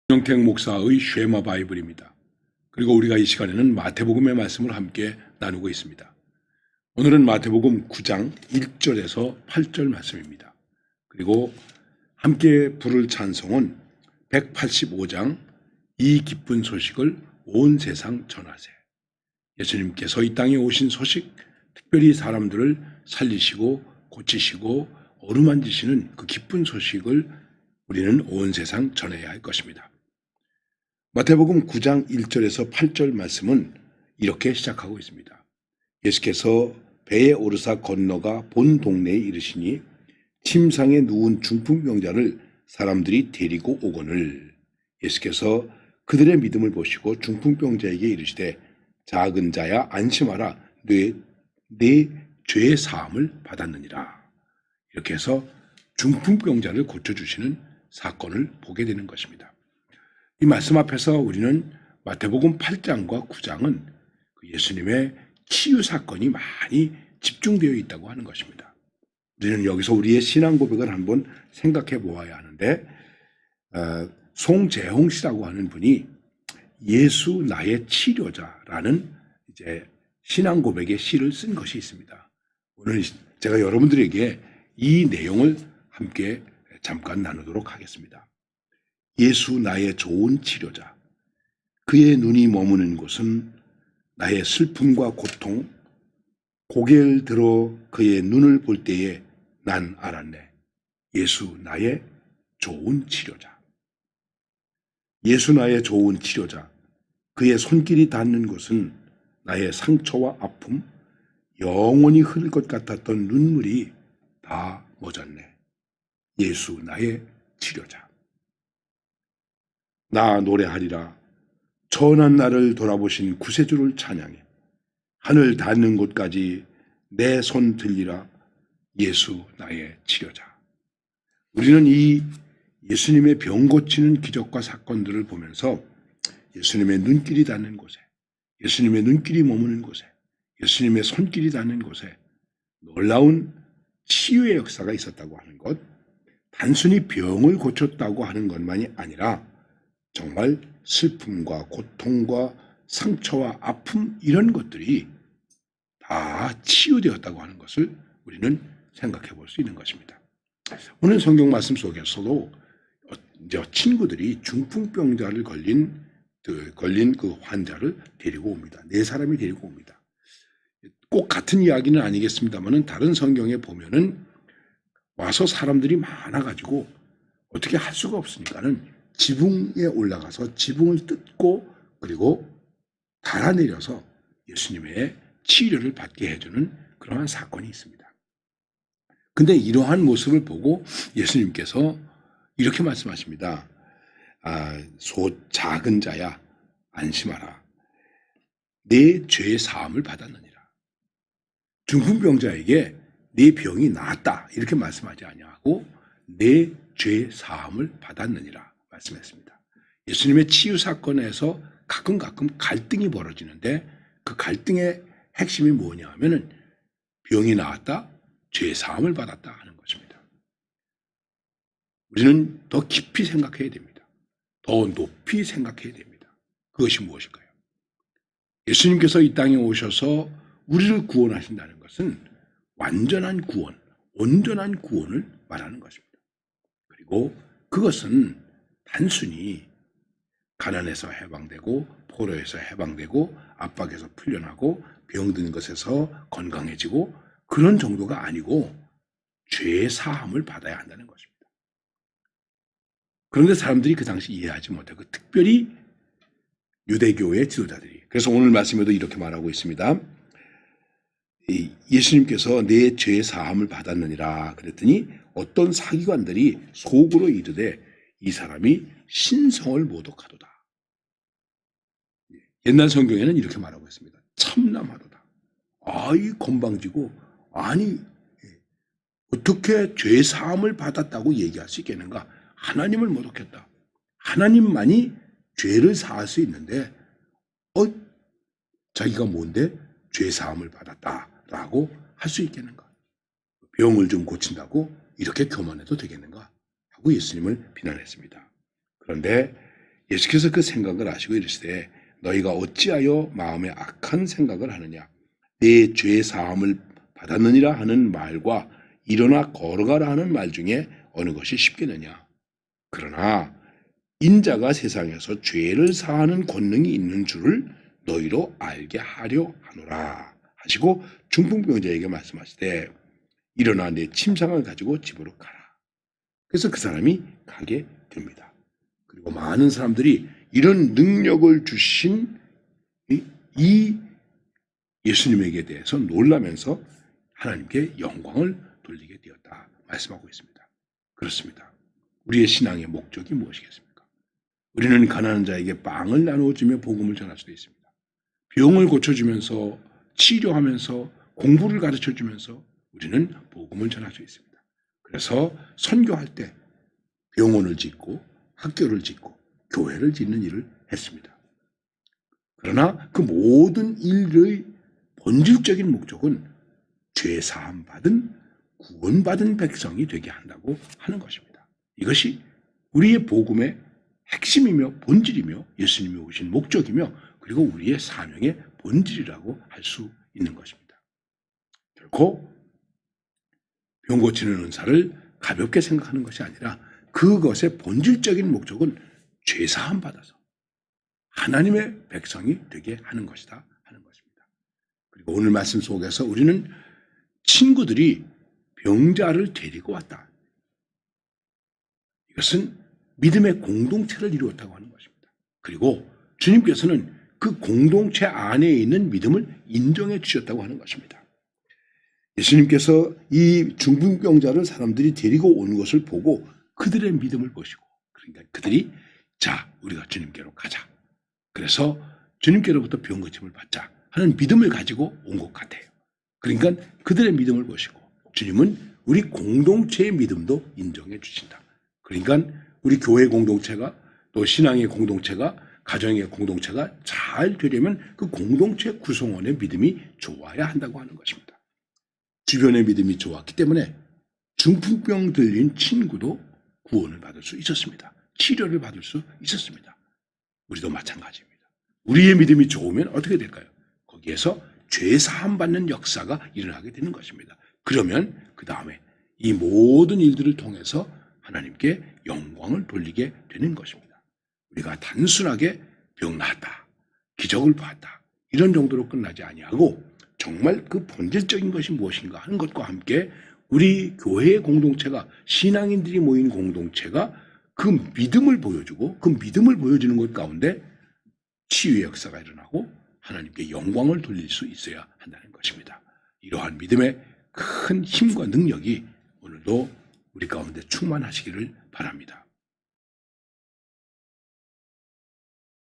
정택 목사의 쉐마 바이블입니다. 그리고 우리가 이 시간에는 마태복음의 말씀을 함께 나누고 있습니다. 오늘은 마태복음 9장 1절에서 8절 말씀입니다. 그리고 함께 부를 찬송은 185장 이 기쁜 소식을 온 세상 전하세. 예수님께서 이 땅에 오신 소식, 특별히 사람들을 살리시고 고치시고 어루만지시는 그 기쁜 소식을 우리는 온 세상 전해야 할 것입니다. 마태복음 9장 1절에서 8절 말씀은 이렇게 시작하고 있습니다. 예수께서 배에 오르사 건너가 본 동네에 이르시니 침상에 누운 중풍병자를 사람들이 데리고 오거늘 예수께서 그들의 믿음을 보시고 중풍병자에게 이르시되 작은 자야 안심하라 내 죄의 사함을 받았느니라. 이렇게 해서 중풍병자를 고쳐주시는 사건을 보게 되는 것입니다. 이 말씀 앞에서 우리는 마태복음 8장과 9장은 예수님의 치유 사건이 많이 집중되어 있다고 하는 것입니다. 우리는 여기서 우리의 신앙 고백을 한번 생각해 보아야 하는데, 송재홍 씨라고 하는 분이 예수 나의 치료자라는 이제 신앙 고백의 시를 쓴 것이 있습니다. 오늘 제가 여러분들에게 이 내용을 함께 잠깐 나누도록 하겠습니다. 예수 나의 좋은 치료자. 그의 눈이 머무는 곳은 나의 슬픔과 고통, 고개를 들어 그의 눈을 볼 때에 난 알았네. 예수 나의 좋은 치료자. 예수 나의 좋은 치료자. 그의 손길이 닿는 곳은 나의 상처와 아픔, 영원히 흐를 것 같았던 눈물이 다 멎었네. 예수 나의 치료자. 나 노래하리라. 전한 나를 돌아보신 구세주를 찬양해. 하늘 닿는 곳까지 내 손 들리라. 예수 나의 치료자. 우리는 이 예수님의 병 고치는 기적과 사건들을 보면서 예수님의 눈길이 닿는 곳에, 예수님의 눈길이 머무는 곳에, 예수님의 손길이 닿는 곳에 놀라운 치유의 역사가 있었다고 하는 것, 단순히 병을 고쳤다고 하는 것만이 아니라 정말 슬픔과 고통과 상처와 아픔 이런 것들이 다 치유되었다고 하는 것을 우리는 생각해 볼 수 있는 것입니다. 오늘 성경 말씀 속에서도 이제 친구들이 중풍병자를 걸린 그 환자를 데리고 옵니다. 네 사람이 데리고 옵니다. 꼭 같은 이야기는 아니겠습니다만은 다른 성경에 보면은 와서 사람들이 많아가지고 어떻게 할 수가 없으니까는 지붕에 올라가서 지붕을 뜯고 그리고 달아내려서 예수님의 치료를 받게 해주는 그러한 사건이 있습니다. 근데 이러한 모습을 보고 예수님께서 이렇게 말씀하십니다. 작은 자야 안심하라. 내 죄의 사함을 받았느니라. 중풍병자에게 네 병이 나았다 이렇게 말씀하지 아니하고 내 죄의 사함을 받았느니라 말씀했습니다. 예수님의 치유 사건에서 가끔 갈등이 벌어지는데 그 갈등의 핵심이 뭐냐 하면은 병이 나았다, 죄의 사함을 받았다 하는 것입니다. 우리는 더 깊이 생각해야 됩니다. 더 높이 생각해야 됩니다. 그것이 무엇일까요? 예수님께서 이 땅에 오셔서 우리를 구원하신다는 것은 완전한 구원, 온전한 구원을 말하는 것입니다. 그리고 그것은 단순히 가난에서 해방되고 포로에서 해방되고 압박에서 풀려나고 병든 것에서 건강해지고 그런 정도가 아니고 죄의 사함을 받아야 한다는 것입니다. 그런데 사람들이 그 당시 이해하지 못하고 특별히 유대교의 지도자들이 그래서 오늘 말씀에도 이렇게 말하고 있습니다. 예수님께서 내 죄의 사함을 받았느니라 그랬더니 어떤 사기관들이 속으로 이르되 이 사람이 신성을 모독하도다. 옛날 성경에는 이렇게 말하고 있습니다. 참남하도다. 아이 건방지고 아니 어떻게 죄 사함을 받았다고 얘기할 수 있겠는가? 하나님을 모독했다. 하나님만이 죄를 사할 수 있는데 자기가 뭔데 죄 사함을 받았다라고 할 수 있겠는가? 병을 좀 고친다고 이렇게 교만해도 되겠는가? 하고 예수님을 비난했습니다. 그런데 예수께서 그 생각을 아시고 이르시되 너희가 어찌하여 마음에 악한 생각을 하느냐 내 죄 사함을 받았느니라 하는 말과 일어나 걸어가라 하는 말 중에 어느 것이 쉽겠느냐. 그러나 인자가 세상에서 죄를 사하는 권능이 있는 줄을 너희로 알게 하려 하노라 하시고 중풍병자에게 말씀하시되 일어나 내 침상을 가지고 집으로 가라. 그래서 그 사람이 가게 됩니다. 그리고 많은 사람들이 이런 능력을 주신 이 예수님에게 대해서 놀라면서 하나님께 영광을 돌리게 되었다 말씀하고 있습니다. 그렇습니다. 우리의 신앙의 목적이 무엇이겠습니까? 우리는 가난한 자에게 빵을 나누어주며 복음을 전할 수도 있습니다. 병을 고쳐주면서 치료하면서 공부를 가르쳐주면서 우리는 복음을 전할 수 있습니다. 그래서 선교할 때 병원을 짓고 학교를 짓고 교회를 짓는 일을 했습니다. 그러나 그 모든 일의 본질적인 목적은 죄 사함 받은 구원받은 백성이 되게 한다고 하는 것입니다. 이것이 우리의 복음의 핵심이며 본질이며 예수님이 오신 목적이며 그리고 우리의 사명의 본질이라고 할 수 있는 것입니다. 결코 병 고치는 은사를 가볍게 생각하는 것이 아니라 그것의 본질적인 목적은 죄 사함 받아서 하나님의 백성이 되게 하는 것이다 하는 것입니다. 그리고 오늘 말씀 속에서 우리는 친구들이 병자를 데리고 왔다. 이것은 믿음의 공동체를 이루었다고 하는 것입니다. 그리고 주님께서는 그 공동체 안에 있는 믿음을 인정해 주셨다고 하는 것입니다. 예수님께서 이 중풍병자를 사람들이 데리고 온 것을 보고 그들의 믿음을 보시고 그러니까 그들이 자 우리가 주님께로 가자. 그래서 주님께로부터 병 고침을 받자 하는 믿음을 가지고 온 것 같아요. 그러니까 그들의 믿음을 보시고 주님은 우리 공동체의 믿음도 인정해 주신다. 그러니까 우리 교회 공동체가 또 신앙의 공동체가 가정의 공동체가 잘 되려면 그 공동체 구성원의 믿음이 좋아야 한다고 하는 것입니다. 주변의 믿음이 좋았기 때문에 중풍병 들린 친구도 구원을 받을 수 있었습니다. 치료를 받을 수 있었습니다. 우리도 마찬가지입니다. 우리의 믿음이 좋으면 어떻게 될까요? 거기에서 죄 사함 받는 역사가 일어나게 되는 것입니다. 그러면 그 다음에 이 모든 일들을 통해서 하나님께 영광을 돌리게 되는 것입니다. 우리가 단순하게 병 나았다, 기적을 보았다 이런 정도로 끝나지 아니하고 정말 그 본질적인 것이 무엇인가 하는 것과 함께 우리 교회의 공동체가 신앙인들이 모인 공동체가 그 믿음을 보여주고 그 믿음을 보여주는 것 가운데 치유의 역사가 일어나고 하나님께 영광을 돌릴 수 있어야 한다는 것입니다. 이러한 믿음의 큰 힘과 능력이 오늘도 우리 가운데 충만하시기를 바랍니다.